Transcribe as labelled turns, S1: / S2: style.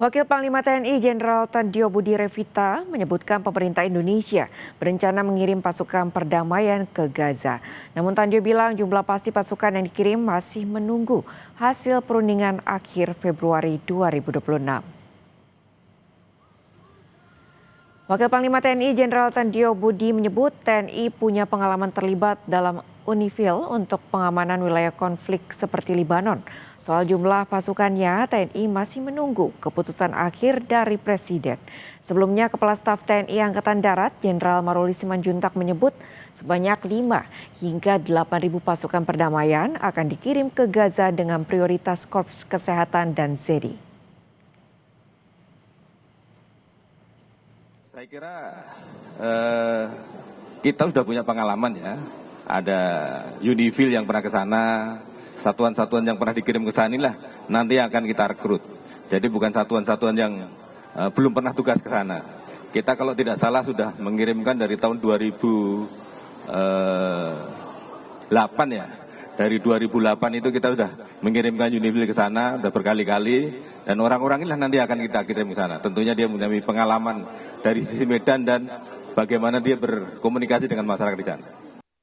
S1: Wakil Panglima TNI Jenderal Tandio Budi Revita menyebutkan pemerintah Indonesia berencana mengirim pasukan perdamaian ke Gaza. Namun Tandio bilang jumlah pasti pasukan yang dikirim masih menunggu hasil perundingan akhir Februari 2026. Wakil Panglima TNI Jenderal Tandio Budi menyebut TNI punya pengalaman terlibat dalam UNIFIL untuk pengamanan wilayah konflik seperti Libanon. Soal jumlah pasukannya, TNI masih menunggu keputusan akhir dari Presiden. Sebelumnya, Kepala Staf TNI Angkatan Darat Jenderal Maruli Simanjuntak menyebut sebanyak 5 hingga 8.000 pasukan perdamaian akan dikirim ke Gaza dengan prioritas Korps Kesehatan dan ZEDI.
S2: Saya kira kita sudah punya pengalaman ya. Ada UNIFIL yang pernah ke sana, satuan-satuan yang pernah dikirim ke sana inilah nanti akan kita rekrut. Jadi bukan satuan-satuan yang belum pernah tugas ke sana. Kita kalau tidak salah sudah mengirimkan dari tahun 2008 ya. Dari 2008 itu kita sudah mengirimkan UNIFIL ke sana, sudah berkali-kali. Dan orang-orang inilah nanti akan kita kirim ke sana. Tentunya dia mempunyai pengalaman dari sisi medan dan bagaimana dia berkomunikasi dengan masyarakat di sana.